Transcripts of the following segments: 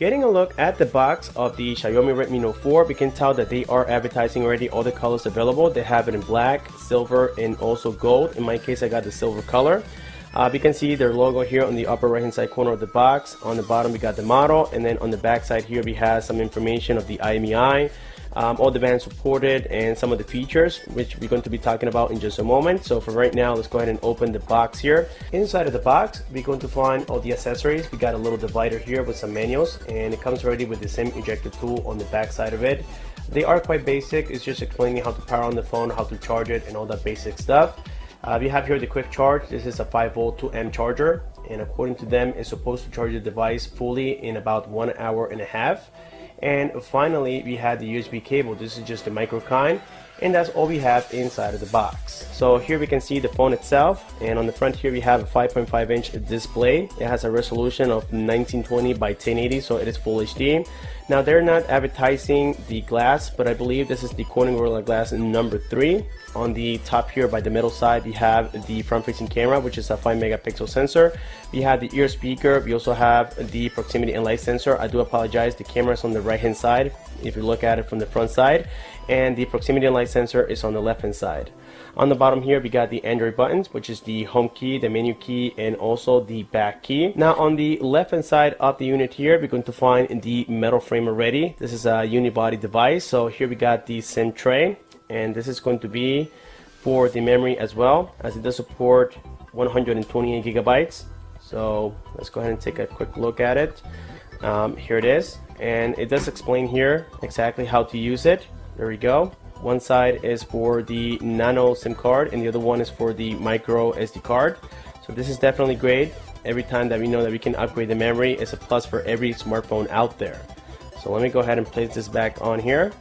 Getting a look at the box of the Xiaomi Redmi Note 4, we can tell that they are advertising already all the colors available. They have it in black, silver, and also gold. In my case, I got the silver color. We can see their logo here on the upper right hand side corner of the box. On the bottom we got the model, and then on the back side here we have some information of the IMEI, all the bands supported, and some of the features which we're going to be talking about in just a moment. So for right now, let's go ahead and open the box here. Inside of the box we're going to find all the accessories. We got a little divider here with some manuals, and it comes ready with the SIM ejector tool on the back side of it. They are quite basic. It's just explaining how to power on the phone, how to charge it, and all that basic stuff. We have here the quick charge. This is a 5-volt 2 amp charger, and according to them it's supposed to charge the device fully in about 1.5 hours. And finally we have the USB cable. This is just the micro kind, and that's all we have inside of the box. So here we can see the phone itself, and on the front here we have a 5.5-inch display. It has a resolution of 1920 by 1080, so it is full HD. Now they're not advertising the glass, but I believe this is the Corning Gorilla Glass number 3. On the top here by the middle side we have the front-facing camera, which is a 5-megapixel sensor. We have the ear speaker. We also have the proximity and light sensor. I do apologize, the camera is on the right hand side if you look at it from the front side, and the proximity and light sensor is on the left hand side. On the bottom here we got the Android buttons, which is the home key, the menu key, and also the back key. Now on the left hand side of the unit here we're going to find the metal frame already. This is a unibody device. So here we got the SIM tray, and this is going to be for the memory as well, as it does support 128 gigabytes. So let's go ahead and take a quick look at it. Here it is, and it does explain here exactly how to use it. There we go. One side is for the nano SIM card, and the other one is for the micro SD card. So this is definitely great. Every time that we know that we can upgrade the memory, it's a plus for every smartphone out there. So let me go ahead and place this back on here.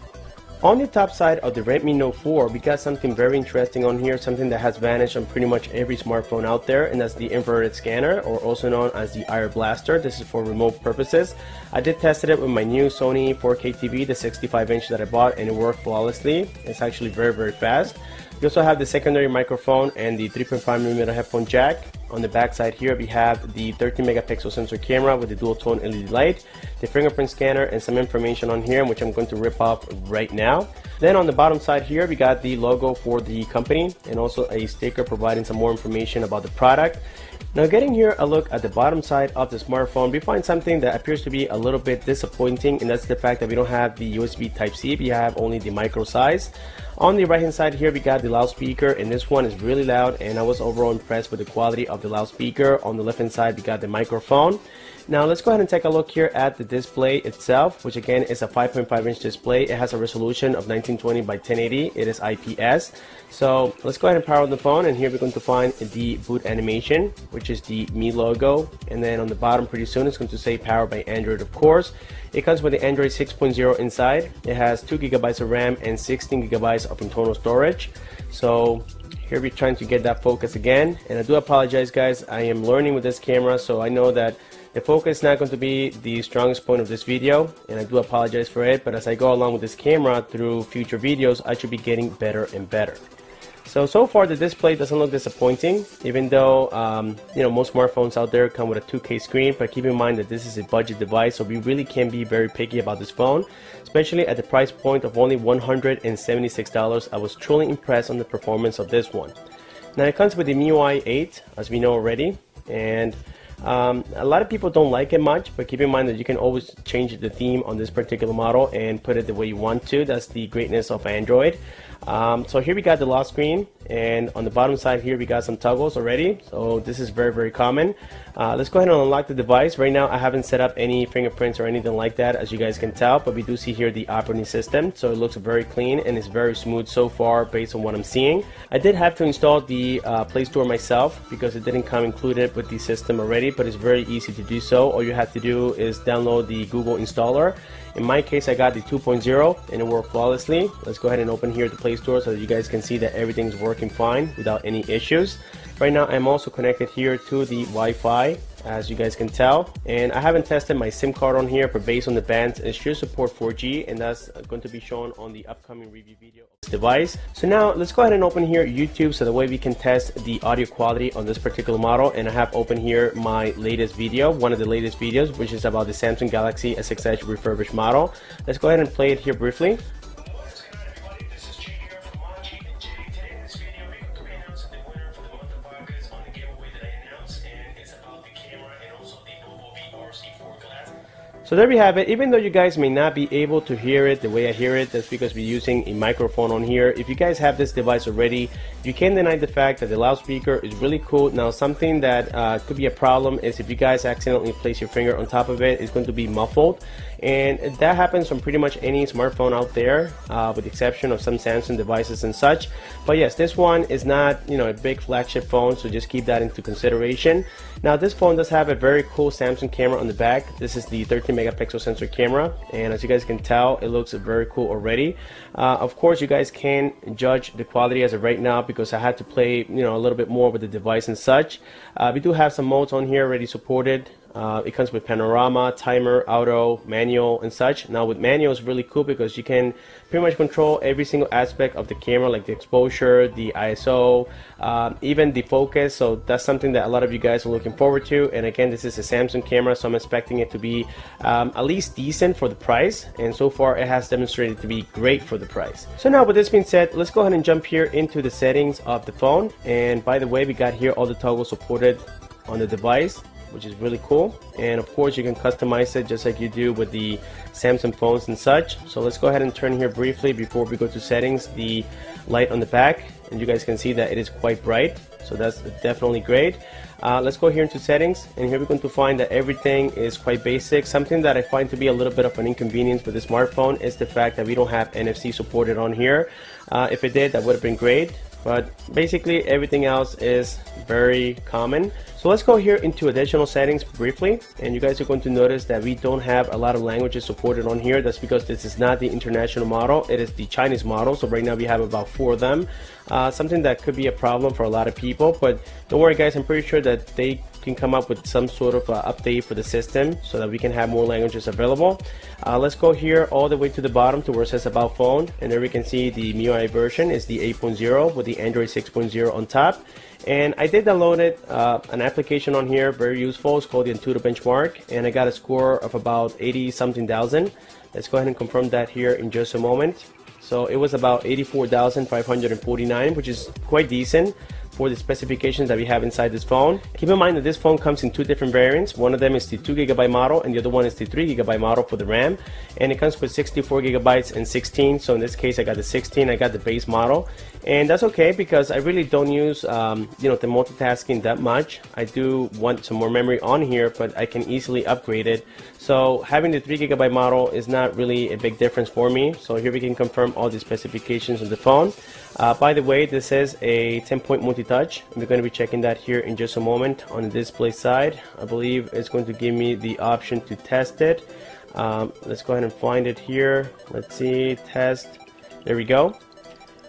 On the top side of the Redmi Note 4, we got something very interesting on here, something that has vanished on pretty much every smartphone out there, and that's the infrared scanner, or also known as the IR blaster. This is for remote purposes. I did test it with my new Sony 4K TV, the 65-inch that I bought, and it worked flawlessly. It's actually very fast. We also have the secondary microphone and the 3.5mm headphone jack. On the back side here we have the 13-megapixel sensor camera with the dual tone LED light, the fingerprint scanner, and some information on here which I'm going to rip off right now. Then on the bottom side here we got the logo for the company, and also a sticker providing some more information about the product. Now getting here a look at the bottom side of the smartphone, we find something that appears to be a little bit disappointing, and that's the fact that we don't have the USB Type-C, we have only the micro size. On the right hand side here we got the loudspeaker, and this one is really loud, and I was overall impressed with the quality of the loudspeaker. On the left hand side we got the microphone. Now let's go ahead and take a look here at the display itself, which again is a 5.5-inch display. It has a resolution of 1920 by 1080. It is IPS. So let's go ahead and power on the phone, and here we're going to find the boot animation, which is the Mi logo, and then on the bottom pretty soon it's going to say powered by Android, of course. It comes with the Android 6.0 inside. It has 2 gigabytes of RAM and 16 gigabytes of internal storage. So here we're trying to get that focus again, and I do apologize guys, I am learning with this camera, so I know that the focus is not going to be the strongest point of this video, and I do apologize for it, but as I go along with this camera through future videos, I should be getting better and better. So far the display doesn't look disappointing, even though you know, most smartphones out there come with a 2K screen, but keep in mind that this is a budget device, so we really can be very picky about this phone, especially at the price point of only $176. I was truly impressed on the performance of this one. Now it comes with the MIUI 8, as we know already, and a lot of people don't like it much, but keep in mind that you can always change the theme on this particular model and put it the way you want to. That's the greatness of Android. So here we got the lock screen, and on the bottom side here we got some toggles already, so this is very common. Let's go ahead and unlock the device. Right now I haven't set up any fingerprints or anything like that, as you guys can tell, but we do see here the operating system, so it looks very clean and it's very smooth so far based on what I'm seeing. I did have to install the Play Store myself because it didn't come included with the system already, but it's very easy to do so. All you have to do is download the Google installer, In my case, I got the 2.0 and it worked flawlessly. Let's go ahead and open here the Play Store so that you guys can see that everything's working fine without any issues. Right now, I'm also connected here to the Wi-Fi, as you guys can tell, and I haven't tested my SIM card on here, but based on the bands, it should support 4G, and that's going to be shown on the upcoming review video of this device. So now let's go ahead and open here YouTube so that way we can test the audio quality on this particular model. And I have open here my latest video, one of the latest videos, which is about the Samsung Galaxy S6 Edge refurbished model. Let's go ahead and play it here briefly. So there we have it. Even though you guys may not be able to hear it the way I hear it, that's because we're using a microphone on here. If you guys have this device already, you can't deny the fact that the loudspeaker is really cool. Now, something that could be a problem is if you guys accidentally place your finger on top of it, it's going to be muffled. And that happens on pretty much any smartphone out there, with the exception of some Samsung devices and such. But yes, this one is not, a big flagship phone, so just keep that into consideration. Now, this phone does have a very cool Samsung camera on the back. This is the 13 megapixel sensor camera, and as you guys can tell, it looks very cool already. Of course, you guys can judge the quality as of right now because I had to play, a little bit more with the device and such. We do have some modes on here already supported. It comes with panorama, timer, auto, manual, and such. Now with manual, it's really cool because you can pretty much control every single aspect of the camera, like the exposure, the ISO, even the focus. So that's something that a lot of you guys are looking forward to. And again, this is a Samsung camera, so I'm expecting it to be at least decent for the price. And so far, it has demonstrated to be great for the price. So now with this being said, let's go ahead and jump here into the settings of the phone. And by the way, we got here all the toggles supported on the device, which is really cool. And of course, you can customize it just like you do with the Samsung phones and such. So let's go ahead and turn here briefly before we go to settings, the light on the back, and you guys can see that it is quite bright, so that's definitely great. Let's go here into settings, and here we're going to find that everything is quite basic. Something that I find to be a little bit of an inconvenience with this smartphone is the fact that we don't have NFC supported on here. If it did, that would have been great. But basically everything else is very common. So let's go here into additional settings briefly, and you guys are going to notice that we don't have a lot of languages supported on here. That's because this is not the international model, it is the Chinese model. So right now we have about 4 of them. Something that could be a problem for a lot of people, but don't worry guys, I'm pretty sure that they can come up with some sort of update for the system so that we can have more languages available. Let's go here all the way to the bottom to where it says about phone, and there we can see the MIUI version is the 8.0 with the Android 6.0 on top. And I did download it, an application on here, very useful. It's called the Antutu Benchmark, and I got a score of about 80-something thousand. Let's go ahead and confirm that here in just a moment. So it was about 84,549, which is quite decent for the specifications that we have inside this phone. Keep in mind that this phone comes in 2 different variants. One of them is the 2GB model, and the other one is the 3GB model for the RAM. And it comes with 64GB and 16. So in this case, I got the 16. I got the base model, and that's okay because I really don't use, the multitasking that much. I do want some more memory on here, but I can easily upgrade it. So having the 3GB model is not really a big difference for me. So here we can confirm all the specifications of the phone. By the way, this is a 10-point multi-touch. We're going to be checking that here in just a moment on the display side. I believe it's going to give me the option to test it. Let's go ahead and find it here. Let's see, test. There we go.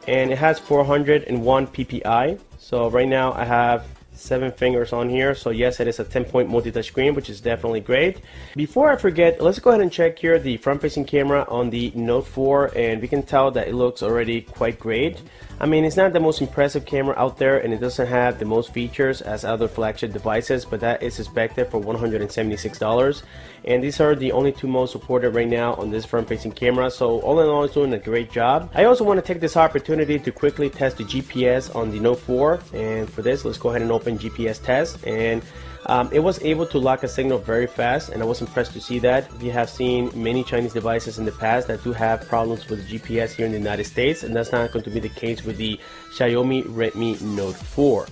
And it has 401 ppi. So right now I have 7 fingers on here. So yes, it is a 10-point multi-touch screen, which is definitely great. Before I forget, let's go ahead and check here the front-facing camera on the Note 4, and we can tell that it looks already quite great. I mean, it's not the most impressive camera out there, and it doesn't have the most features as other flagship devices, but that is expected for $176. And these are the only 2 modes supported right now on this front-facing camera. So all in all, it's doing a great job. I also want to take this opportunity to quickly test the GPS on the Note 4, and for this, let's go ahead and open GPS test. And it was able to lock a signal very fast, and I was impressed to see that. We have seen many Chinese devices in the past that do have problems with GPS here in the United States, and that's not going to be the case with the Xiaomi Redmi Note 4.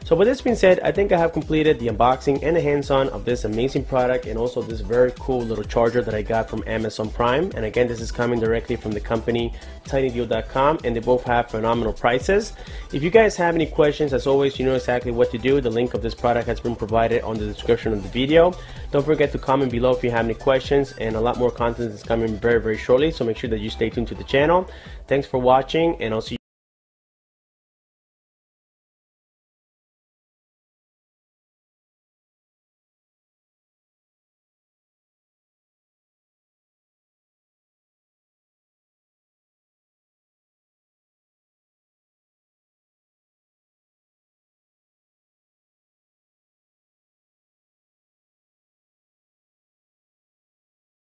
So with this being said, I think I have completed the unboxing and the hands-on of this amazing product, and also this very cool little charger that I got from Amazon Prime. And again, this is coming directly from the company tinydeal.com, and they both have phenomenal prices. If you guys have any questions, as always, you know exactly what to do. The link of this product has been provided on the description of the video. Don't forget to comment below if you have any questions, and a lot more content is coming very shortly, so make sure that you stay tuned to the channel. Thanks for watching, and I'll see you